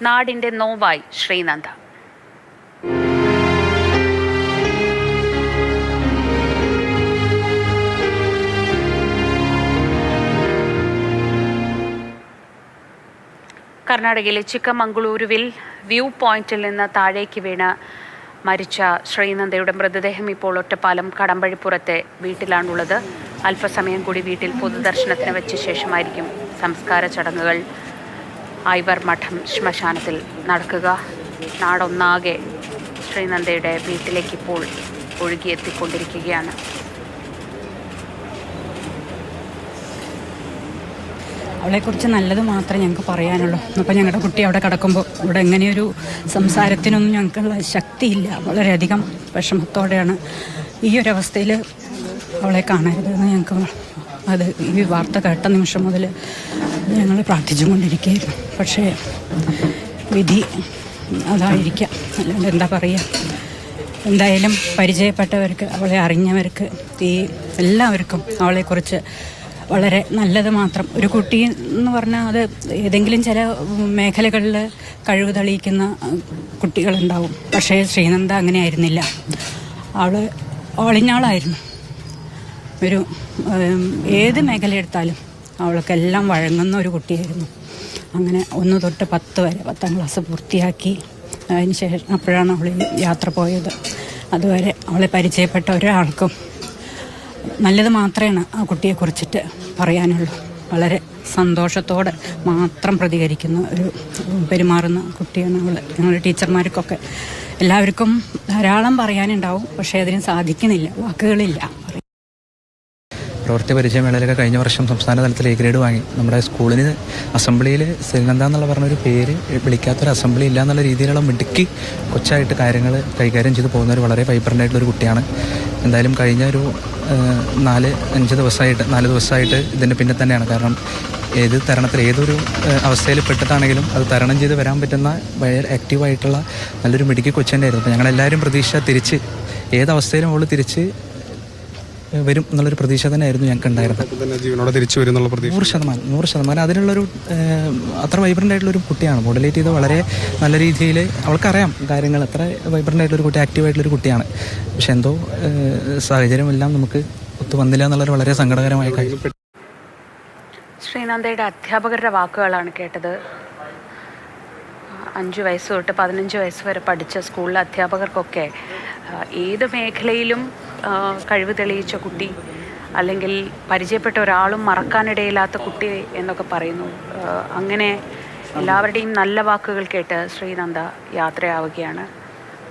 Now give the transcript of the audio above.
നാടിൻ്റെ നോവായി ശ്രീനന്ദ. കർണാടകയിലെ ചിക്കമംഗളൂരുവിൽ വ്യൂ പോയിന്റിൽ നിന്ന് താഴേക്ക് വീണ് മരിച്ച ശ്രീനന്ദയുടെ മൃതദേഹം ഇപ്പോൾ ഒറ്റപ്പാലം കടമ്പഴിപ്പുറത്തെ വീട്ടിലാണുള്ളത്. അല്പസമയം കൂടി വീട്ടിൽ പൊതുദർശനത്തിന് വെച്ച ശേഷമായിരിക്കും സംസ്കാര ചടങ്ങുകൾ ഐവർ മഠം ശ്മശാനത്തിൽ നടക്കുക. നാടൊന്നാകെ ശ്രീനന്ദയുടെ വീട്ടിലേക്ക് ഇപ്പോൾ ഒഴുകിയെത്തിക്കൊണ്ടിരിക്കുകയാണ്. അവളെക്കുറിച്ച് നല്ലത് മാത്രമേ ഞങ്ങൾക്ക് പറയാനുള്ളൂ. അപ്പോൾ ഞങ്ങളുടെ കുട്ടി അവിടെ കിടക്കുമ്പോൾ ഇവിടെ എങ്ങനെയൊരു സംസാരത്തിനൊന്നും ഞങ്ങൾക്കുള്ള ശക്തിയില്ല. വളരെയധികം വിഷമത്തോടെയാണ് ഈ ഒരവസ്ഥയിൽ അവളെ കാണരുതെന്ന് ഞങ്ങൾക്ക് അത് ഈ വാർത്ത കേട്ട നിമിഷം മുതൽ ഞങ്ങൾ പ്രാർത്ഥിച്ചുകൊണ്ടിരിക്കുകയായിരുന്നു. പക്ഷേ വിധി അതായിരിക്കാം, അല്ലാണ്ട് എന്താ പറയുക. എന്തായാലും പരിചയപ്പെട്ടവർക്ക്, അവളെ അറിഞ്ഞവർക്ക്, എല്ലാവർക്കും അവളെക്കുറിച്ച് വളരെ നല്ലത് മാത്രം. ഒരു കുട്ടി എന്ന് പറഞ്ഞാൽ അത് ഏതെങ്കിലും ചില മേഖലകളിൽ കഴിവ് തെളിയിക്കുന്ന കുട്ടികളുണ്ടാവും. പക്ഷേ ശ്രീനന്ദ അങ്ങനെ ആയിരുന്നില്ല. അവൾ ഓളിഞ്ഞാളായിരുന്നു. ഒരു ഏത് മേഖല എടുത്താലും അവൾക്കെല്ലാം വഴങ്ങുന്ന ഒരു കുട്ടിയായിരുന്നു. അങ്ങനെ 1 തൊട്ട് 10 വരെ 10ാം ക്ലാസ് പൂർത്തിയാക്കി അതിന് ശേഷം അപ്പോഴാണ് അവൾ യാത്ര പോയത്. അതുവരെ അവളെ പരിചയപ്പെട്ട ഒരാൾക്കും നല്ലത് മാത്രമാണ് ആ കുട്ടിയെക്കുറിച്ചിട്ട് പറയാനുള്ളൂ. വളരെ സന്തോഷത്തോടെ മാത്രം പ്രതികരിക്കുന്ന പെരുമാറുന്ന കുട്ടിയാണ് അവൾ. ഞങ്ങളുടെ ടീച്ചർമാർക്കൊക്കെ എല്ലാവർക്കും ധാരാളം പറയാനുണ്ടാവും, പക്ഷേ അതിന് സാധിക്കുന്നില്ല, വാക്കുകളില്ല. പ്രവൃത്തി പരിചയമേളയിലൊക്കെ കഴിഞ്ഞ വർഷം സംസ്ഥാന തലത്തിൽ A ഗ്രേഡ് വാങ്ങി. നമ്മുടെ സ്കൂളിന് അസംബ്ലിയിൽ ശ്രീനന്ദ എന്നുള്ള പറഞ്ഞൊരു പേര് വിളിക്കാത്തൊരു അസംബ്ലി ഇല്ല എന്നുള്ള രീതിയിലുള്ള മിടുക്കി കൊച്ചായിട്ട് കാര്യങ്ങൾ കൈകാര്യം ചെയ്ത് പോകുന്നൊരു വളരെ വൈബ്രൻ്റായിട്ടുള്ളൊരു കുട്ടിയാണ്. എന്തായാലും കഴിഞ്ഞ ഒരു 4-5 ദിവസമായിട്ട് ഇതിൻ്റെ പിന്നെ തന്നെയാണ്. കാരണം ഏത് തരണത്തിൽ ഏതൊരു അവസ്ഥയിൽ പെട്ടിട്ടാണെങ്കിലും അത് തരണം ചെയ്ത് വരാൻ പറ്റുന്ന വളരെ ആക്റ്റീവായിട്ടുള്ള നല്ലൊരു മിടുക്കി കൊച്ചൻ്റെ ആയിരുന്നു. അപ്പോൾ ഞങ്ങളെല്ലാവരും പ്രതീക്ഷ തിരിച്ച് ഏതവസ്ഥയിലും അവൾ തിരിച്ച് വരും എന്നുള്ളൊരു പ്രതീക്ഷ തന്നെയായിരുന്നു ഞങ്ങൾക്ക് ഉണ്ടായിരുന്നത്. 100%. അതിനുള്ളൊരു അത്ര വൈബ്രൻ്റ് ആയിട്ടുള്ളൊരു കുട്ടിയാണ്. മോഡലേറ്റ് ചെയ്ത് വളരെ നല്ല രീതിയിൽ അവൾക്കറിയാം കാര്യങ്ങൾ. അത്ര വൈബ്രൻ്റ് ആയിട്ടുള്ളൊരു കുട്ടി, ആക്റ്റീവായിട്ടുള്ളൊരു കുട്ടിയാണ്. പക്ഷെ എന്തോ സാഹചര്യമെല്ലാം നമുക്ക് ഒത്തു വന്നില്ല എന്നുള്ളൊരു വളരെ സങ്കടകരമായ കാര്യം. ശ്രീനന്ദയുടെ അധ്യാപകരുടെ വാക്കുകളാണ് കേട്ടത്. 5 വയസ്സ് തൊട്ട് 15 വയസ്സ് വരെ പഠിച്ച സ്കൂളിലെ അധ്യാപകർക്കൊക്കെ ഏത് മേഖലയിലും കഴിവ് തെളിയിച്ച കുട്ടി, അല്ലെങ്കിൽ പരിചയപ്പെട്ട ഒരാളും മറക്കാനിടയില്ലാത്ത കുട്ടി എന്നൊക്കെ പറയുന്നു. അങ്ങനെ എല്ലാവരുടെയും നല്ല വാക്കുകൾ കേട്ട് ശ്രീനന്ദ യാത്രയാവുകയാണ്.